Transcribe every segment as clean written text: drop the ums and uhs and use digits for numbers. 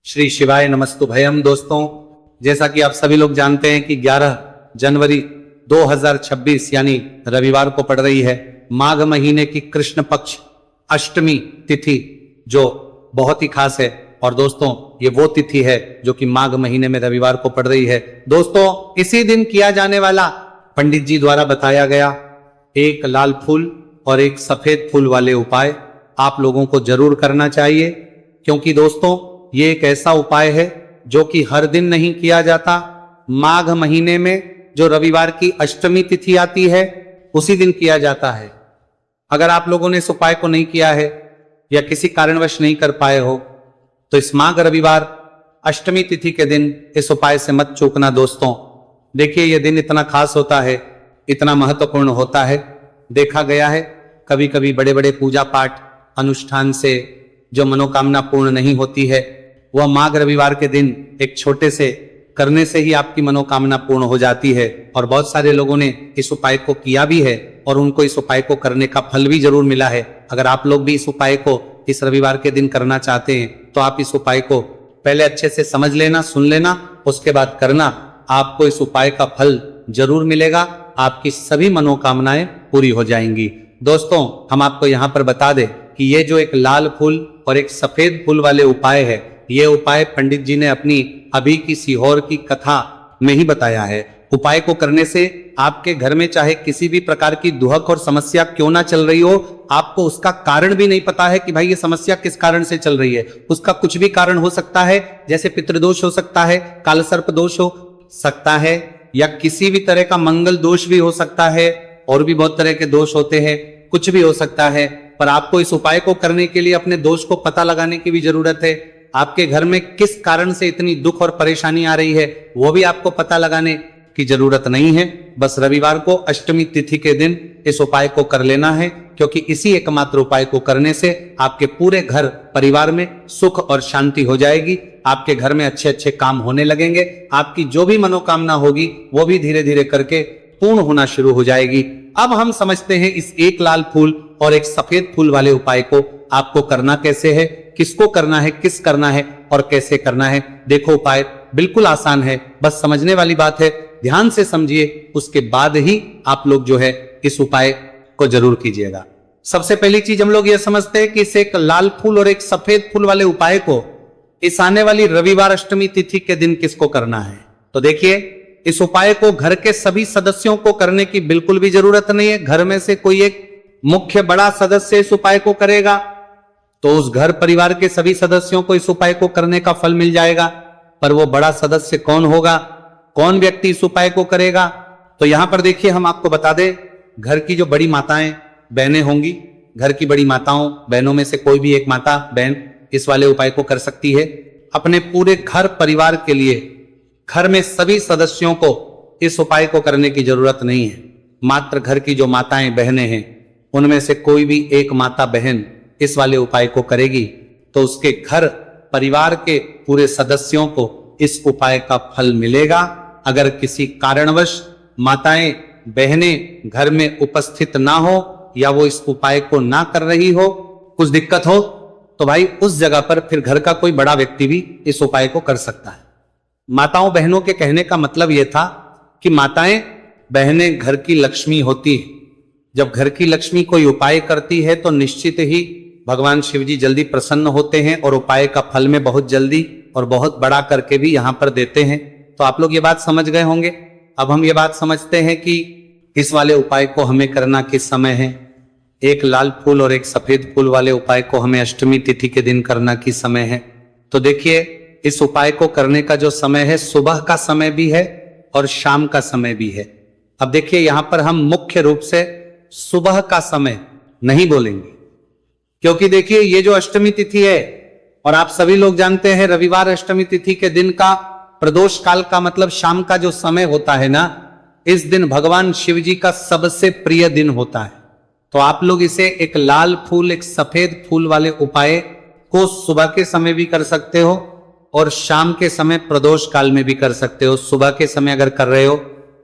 श्री शिवाय नमस्तुभयम। दोस्तों, जैसा कि आप सभी लोग जानते हैं कि 11 जनवरी 2026 यानी रविवार को पड़ रही है माघ महीने की कृष्ण पक्ष अष्टमी तिथि, जो बहुत ही खास है। और दोस्तों, ये वो तिथि है जो कि माघ महीने में रविवार को पड़ रही है। दोस्तों, इसी दिन किया जाने वाला पंडित जी द्वारा बताया गया एक लाल फूल और एक सफेद फूल वाले उपाय आप लोगों को जरूर करना चाहिए, क्योंकि दोस्तों ये एक ऐसा उपाय है जो कि हर दिन नहीं किया जाता। माघ महीने में जो रविवार की अष्टमी तिथि आती है उसी दिन किया जाता है। अगर आप लोगों ने इस उपाय को नहीं किया है या किसी कारणवश नहीं कर पाए हो तो इस माघ रविवार अष्टमी तिथि के दिन इस उपाय से मत चूकना। दोस्तों देखिए, यह दिन इतना खास होता है, इतना महत्वपूर्ण होता है। देखा गया है कभी कभी बड़े बड़े पूजा पाठ अनुष्ठान से जो मनोकामना पूर्ण नहीं होती है, वह माघ रविवार के दिन एक छोटे से करने से ही आपकी मनोकामना पूर्ण हो जाती है। और बहुत सारे लोगों ने इस उपाय को किया भी है और उनको इस उपाय को करने का फल भी जरूर मिला है। अगर आप लोग भी इस उपाय को इस रविवार के दिन करना चाहते हैं तो आप इस उपाय को पहले अच्छे से समझ लेना, सुन लेना, उसके बाद करना। आपको इस उपाय का फल जरूर मिलेगा, आपकी सभी मनोकामनाएं पूरी हो जाएंगी। दोस्तों, हम आपको यहाँ पर बता दें कि ये जो एक लाल फूल और एक सफेद फूल वाले उपाय है, ये उपाय पंडित जी ने अपनी अभी की सीहोर की कथा में ही बताया है। उपाय को करने से आपके घर में चाहे किसी भी प्रकार की दुहक और समस्या क्यों ना चल रही हो, आपको उसका कारण भी नहीं पता है कि भाई ये समस्या किस कारण से चल रही है, उसका कुछ भी कारण हो सकता है। जैसे पितृदोष हो सकता है, कालसर्प दोष हो सकता है, या किसी भी तरह का मंगल दोष भी हो सकता है, और भी बहुत तरह के दोष होते हैं, कुछ भी हो सकता है। पर आपको इस उपाय को करने के लिए अपने दोष को पता लगाने की भी जरूरत है। आपके घर में किस कारण से इतनी दुख और परेशानी आ रही है वो भी आपको पता लगाने की जरूरत नहीं है। बस रविवार को अष्टमी तिथि के दिन इस उपाय को कर लेना है, क्योंकि इसी एकमात्र उपाय को करने से आपके पूरे घर परिवार में सुख और शांति हो जाएगी। आपके घर में अच्छे अच्छे काम होने लगेंगे, आपकी जो भी मनोकामना होगी वो भी धीरे धीरे करके पूर्ण होना शुरू हो जाएगी। अब हम समझते हैं इस एक लाल फूल और एक सफेद फूल वाले उपाय को आपको करना कैसे है, किसको करना है, किस करना है और कैसे करना है। देखो, उपाय बिल्कुल आसान है, बस समझने वाली बात है। ध्यान से समझिए, उसके बाद ही आप लोग जो है इस उपाय को जरूर कीजिएगा। सबसे पहली चीज हम लोग ये समझते हैं कि इस एक लाल फूल और एक सफेद फूल वाले उपाय को इस आने वाली रविवार अष्टमी तिथि के दिन किसको करना है। तो देखिए, इस उपाय को घर के सभी सदस्यों को करने की बिल्कुल भी जरूरत नहीं है। घर में से कोई एक मुख्य बड़ा सदस्य इस उपाय को करेगा तो उस घर परिवार के सभी सदस्यों को इस उपाय को करने का फल मिल जाएगा। पर वो बड़ा सदस्य कौन होगा, कौन व्यक्ति इस उपाय को करेगा, तो यहां पर देखिए हम आपको बता दें, घर की जो बड़ी माताएं बहनें होंगी, घर की बड़ी माताओं बहनों में से कोई भी एक माता बहन इस वाले उपाय को कर सकती है। अपने पूरे घर परिवार के लिए घर में सभी सदस्यों को इस उपाय को करने की जरूरत नहीं है। मात्र घर की जो माताएं बहनें हैं उनमें से कोई भी एक माता बहन इस वाले उपाय को करेगी तो उसके घर परिवार के पूरे सदस्यों को इस उपाय का फल मिलेगा। अगर किसी कारणवश माताएं बहनें घर में उपस्थित ना हो या वो इस उपाय को ना कर रही हो, कुछ दिक्कत हो, तो भाई उस जगह पर फिर घर का कोई बड़ा व्यक्ति भी इस उपाय को कर सकता है। माताओं बहनों के कहने का मतलब यह था कि माताएं बहनें घर की लक्ष्मी होती है। जब घर की लक्ष्मी कोई उपाय करती है तो निश्चित ही भगवान शिव जी जल्दी प्रसन्न होते हैं और उपाय का फल में बहुत जल्दी और बहुत बड़ा करके भी यहां पर देते हैं। तो आप लोग ये बात समझ गए होंगे। अब हम ये बात समझते हैं कि इस वाले उपाय को हमें करना किस समय है। एक लाल फूल और एक सफेद फूल वाले उपाय को हमें अष्टमी तिथि के दिन करना किस समय है। तो देखिए, इस उपाय को करने का जो समय है, सुबह का समय भी है और शाम का समय भी है। अब देखिए, यहां पर हम मुख्य रूप से सुबह का समय नहीं बोलेंगे, क्योंकि देखिए ये जो अष्टमी तिथि है, और आप सभी लोग जानते हैं रविवार अष्टमी तिथि के दिन का प्रदोष काल का मतलब शाम का जो समय होता है ना, इस दिन भगवान शिव जी का सबसे प्रिय दिन होता है। तो आप लोग इसे एक लाल फूल एक सफेद फूल वाले उपाय को सुबह के समय भी कर सकते हो और शाम के समय प्रदोष काल में भी कर सकते हो। सुबह के समय अगर कर रहे हो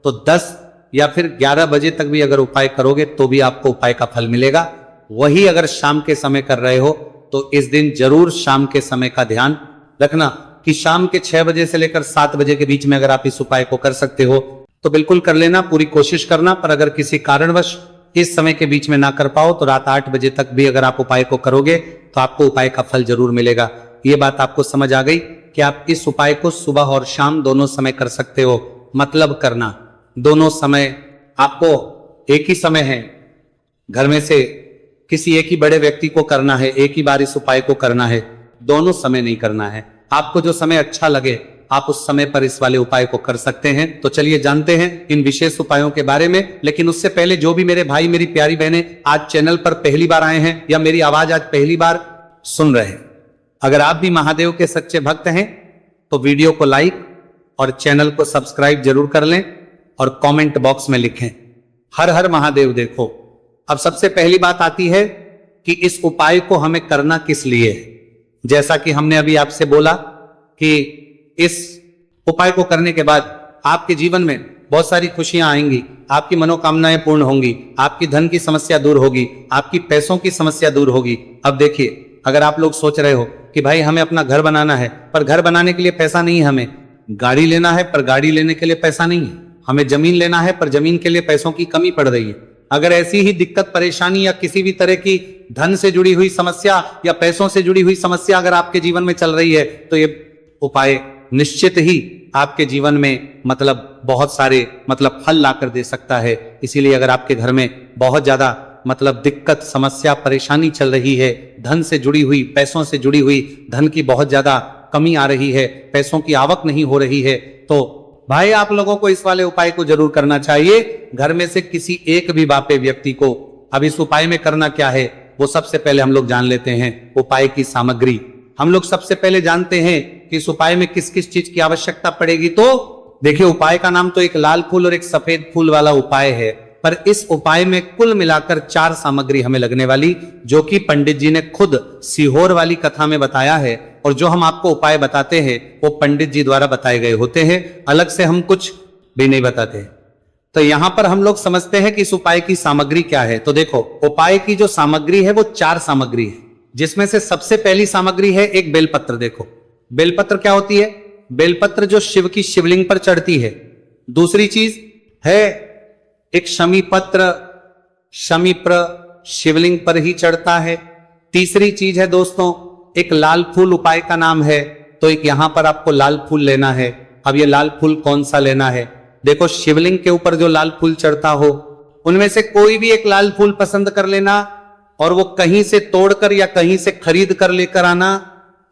तो 10 या फिर 11 बजे तक भी अगर उपाय करोगे तो भी आपको उपाय का फल मिलेगा। वही अगर शाम के समय कर रहे हो तो इस दिन जरूर शाम के समय का ध्यान रखना कि शाम के 6 बजे से लेकर 7 बजे के बीच में अगर आप इस उपाय को कर सकते हो तो बिल्कुल कर लेना, पूरी कोशिश करना। पर अगर किसी कारणवश इस समय के बीच में ना कर पाओ तो रात 8 बजे तक भी अगर आप उपाय को करोगे तो आपको उपाय का फल जरूर मिलेगा। ये बात आपको समझ आ गई कि आप इस उपाय को सुबह और शाम दोनों समय कर सकते हो। मतलब करना दोनों समय, आपको एक ही समय है, घर में से किसी एक ही बड़े व्यक्ति को करना है, एक ही बार इस उपाय को करना है, दोनों समय नहीं करना है। आपको जो समय अच्छा लगे आप उस समय पर इस वाले उपाय को कर सकते हैं। तो चलिए जानते हैं इन विशेष उपायों के बारे में। लेकिन उससे पहले जो भी मेरे भाई मेरी प्यारी बहनें आज चैनल पर पहली बार आए हैं या मेरी आवाज आज पहली बार सुन रहे हैं, अगर आप भी महादेव के सच्चे भक्त हैं तो वीडियो को लाइक और चैनल को सब्सक्राइब जरूर कर लें और कमेंट बॉक्स में लिखें हर हर महादेव। देखो अब सबसे पहली बात आती है कि इस उपाय को हमें करना किस लिए है। जैसा कि हमने अभी आपसे बोला कि इस उपाय को करने के बाद आपके जीवन में बहुत सारी खुशियां आएंगी, आपकी मनोकामनाएं पूर्ण होंगी, आपकी धन की समस्या दूर होगी, आपकी पैसों की समस्या दूर होगी। अब देखिए, अगर आप लोग सोच रहे हो कि भाई हमें अपना घर बनाना है पर घर बनाने के लिए पैसा नहीं है, हमें गाड़ी लेना है पर गाड़ी लेने के लिए पैसा नहीं है, हमें जमीन लेना है पर जमीन के लिए पैसों की कमी पड़ रही है, अगर ऐसी ही दिक्कत परेशानी या किसी भी तरह की धन से जुड़ी हुई समस्या या पैसों से जुड़ी हुई समस्या अगर आपके जीवन में चल रही है तो ये उपाय निश्चित ही आपके जीवन में बहुत सारे फल लाकर दे सकता है। इसीलिए अगर आपके घर में बहुत ज्यादा दिक्कत समस्या परेशानी चल रही है, धन से जुड़ी हुई पैसों से जुड़ी हुई धन की बहुत ज्यादा कमी आ रही है, पैसों की आवक नहीं हो रही है, तो भाई आप लोगों को इस वाले उपाय को जरूर करना चाहिए। घर में से किसी एक भी बापे व्यक्ति को। अब इस उपाय में करना क्या है वो सबसे पहले हम लोग जान लेते हैं। उपाय की सामग्री हम लोग सबसे पहले जानते हैं कि इस उपाय में किस किस चीज की आवश्यकता पड़ेगी। तो देखिए, उपाय का नाम तो एक लाल फूल और एक सफेद फूल वाला उपाय है, पर इस उपाय में कुल मिलाकर 4 सामग्री हमें लगने वाली, जो कि पंडित जी ने खुद सीहोर वाली कथा में बताया है। और जो हम आपको उपाय बताते हैं वो पंडित जी द्वारा बताए गए होते हैं, अलग से हम कुछ भी नहीं बताते। तो यहां पर हम लोग समझते हैं कि इस उपाय की सामग्री क्या है। तो देखो, उपाय की जो सामग्री है वो 4 सामग्री है, जिसमें से सबसे पहली सामग्री है एक बेलपत्र। देखो बेलपत्र क्या होती है? बेलपत्र जो शिव की शिवलिंग पर चढ़ती है। दूसरी चीज है एक शमी पत्र, शमीप्र शिवलिंग पर ही चढ़ता है। तीसरी चीज है दोस्तों एक लाल फूल, उपाय का नाम है, तो एक यहां पर आपको लाल फूल लेना है। अब ये लाल फूल कौन सा लेना है? देखो, शिवलिंग के ऊपर जो लाल फूल चढ़ता हो उनमें से कोई भी एक लाल फूल पसंद कर लेना और वो कहीं से तोड़कर या कहीं से खरीद कर लेकर आना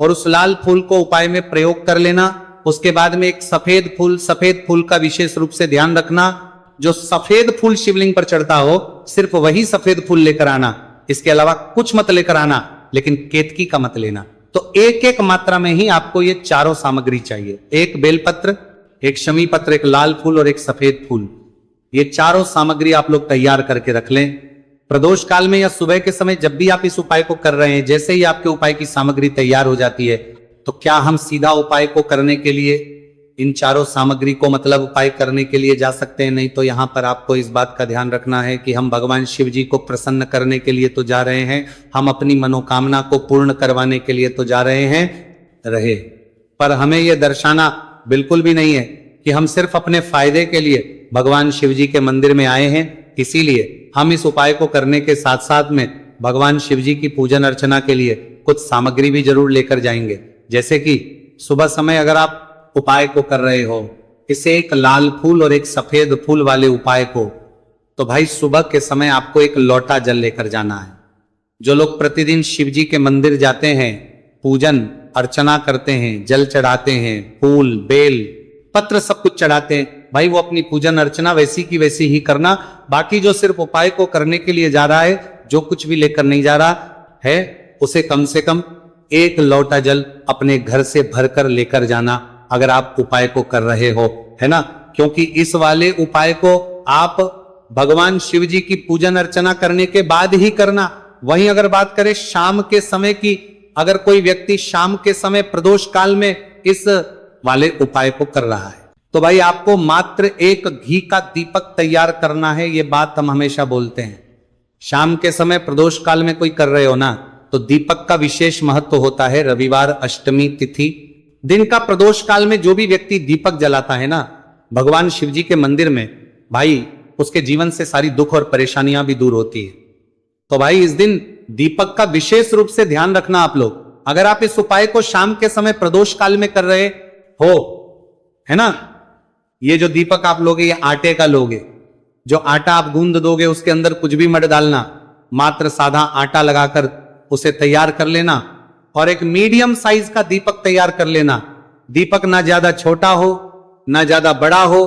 और उस लाल फूल को उपाय में प्रयोग कर लेना। उसके बाद में एक सफेद फूल का विशेष रूप से ध्यान रखना, जो सफेद फूल शिवलिंग पर चढ़ता हो सिर्फ वही सफेद फूल लेकर आना, इसके अलावा कुछ मत लेकर आना, लेकिन केतकी का मत लेना। तो एक एक मात्रा में ही आपको ये चारों सामग्री चाहिए, एक बेलपत्र, एक शमी पत्र, एक लाल फूल और एक सफेद फूल। ये चारों सामग्री आप लोग तैयार करके रख लें। प्रदोष काल में या सुबह के समय जब भी आप इस उपाय को कर रहे हैं, जैसे ही आपके उपाय की सामग्री तैयार हो जाती है तो क्या हम सीधा उपाय को करने के लिए इन चारों सामग्री को उपाय करने के लिए जा सकते हैं? नहीं। तो यहां पर आपको इस बात का ध्यान रखना है कि हम भगवान शिव जी को प्रसन्न करने के लिए तो जा रहे हैं, हम अपनी मनोकामना को पूर्ण करवाने के लिए तो जा रहे हैं पर हमें यह दर्शाना बिल्कुल भी नहीं है कि हम सिर्फ अपने फायदे के लिए भगवान शिव जी के मंदिर में आए हैं। इसीलिए हम इस उपाय को करने के साथ साथ में भगवान शिव जी की पूजन अर्चना के लिए कुछ सामग्री भी जरूर लेकर जाएंगे। जैसे कि सुबह समय अगर आप उपाय को कर रहे हो, इसे एक लाल फूल और एक सफेद फूल वाले उपाय को, तो भाई सुबह के समय आपको एक लोटा जल लेकर जाना है। जो लोग प्रतिदिन शिव जी के मंदिर जाते हैं, पूजन अर्चना करते हैं, जल चढ़ाते हैं, फूल बेल पत्र सब कुछ चढ़ाते हैं, भाई वो अपनी पूजन अर्चना वैसी की वैसी ही करना। बाकी जो सिर्फ उपाय को करने के लिए जा रहा है, जो कुछ भी लेकर नहीं जा रहा है, उसे कम से कम एक लोटा जल अपने घर से भरकर लेकर जाना अगर आप उपाय को कर रहे हो, है ना। क्योंकि इस वाले उपाय को आप भगवान शिव जी की पूजन अर्चना करने के बाद ही करना। वहीं अगर बात करें शाम के समय की, अगर कोई व्यक्ति शाम के समय प्रदोष काल में इस वाले उपाय को कर रहा है तो भाई आपको मात्र एक घी का दीपक तैयार करना है। ये बात हम हमेशा बोलते हैं, शाम के समय प्रदोष काल में कोई कर रहे हो ना, तो दीपक का विशेष महत्व होता है। रविवार अष्टमी तिथि दिन का प्रदोष काल में जो भी व्यक्ति दीपक जलाता है ना भगवान शिव जी के मंदिर में, भाई उसके जीवन से सारी दुख और परेशानियां भी दूर होती है। तो भाई इस दिन दीपक का विशेष रूप से ध्यान रखना आप लोग। अगर आप इस उपाय को शाम के समय प्रदोष काल में कर रहे हो, है ना, ये जो दीपक आप लोगे ये आटे का लोगे। जो आटा आप गूंद दोगे उसके अंदर कुछ भी मत डालना, मात्र साधा आटा लगाकर उसे तैयार कर लेना और एक मीडियम साइज का दीपक तैयार कर लेना। दीपक ना ज्यादा छोटा हो ना ज्यादा बड़ा हो,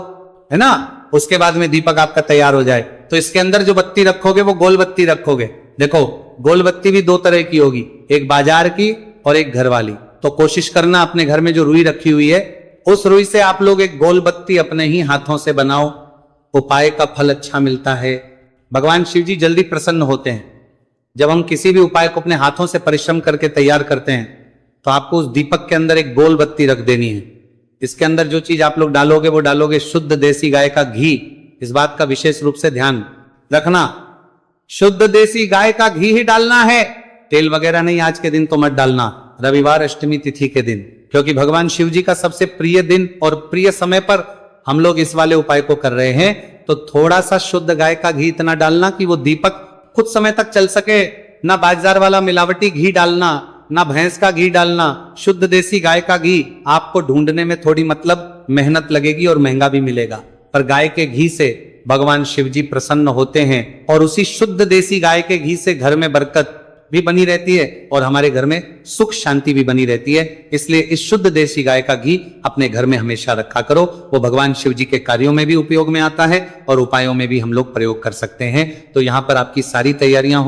है ना। उसके बाद में दीपक आपका तैयार हो जाए तो इसके अंदर जो बत्ती रखोगे वो गोल बत्ती रखोगे। देखो गोल बत्ती भी दो तरह की होगी, एक बाजार की और एक घर वाली। तो कोशिश करना अपने घर में जो रुई रखी हुई है उस रुई से आप लोग एक गोल बत्ती अपने ही हाथों से बनाओ। उपाय का फल अच्छा मिलता है। भगवान शिव जी जल्दी प्रसन्न होते हैं। जब हम किसी भी उपाय को अपने हाथों से परिश्रम करके तैयार करते हैं तो आपको उस दीपक के अंदर एक गोल बत्ती रख देनी है। इसके अंदर जो चीज आप लोग डालोगे वो डालोगे शुद्ध देसी गाय का घी। इस बात का विशेष रूप से ध्यान रखना, शुद्ध देसी गाय का घी ही डालना है, तेल वगैरह नहीं। आज के दिन तो मत डालना, रविवार अष्टमी तिथि के दिन, क्योंकि भगवान शिव जी का सबसे प्रिय दिन और प्रिय समय पर हम लोग इस वाले उपाय को कर रहे हैं। तो थोड़ा सा शुद्ध गाय का घी इतना डालना कि वो दीपक कुछ समय तक चल सके। ना बाजार वाला मिलावटी घी डालना, ना भैंस का घी डालना, शुद्ध देसी गाय का घी। आपको ढूंढने में थोड़ी मतलब मेहनत लगेगी और महंगा भी मिलेगा, पर गाय के घी से भगवान शिव जी प्रसन्न होते हैं और उसी शुद्ध देसी गाय के घी से घर में बरकत भी बनी रहती है और हमारे घर में सुख शांति भी बनी रहती है। इसलिए इस शुद्ध देसी गाय का घी अपने घर में हमेशा रखा करो। वो भगवान शिव जी के कार्यों में भी उपयोग में आता है और उपायों में भी हम लोग प्रयोग कर सकते हैं। तो यहां पर आपकी सारी तैयारियां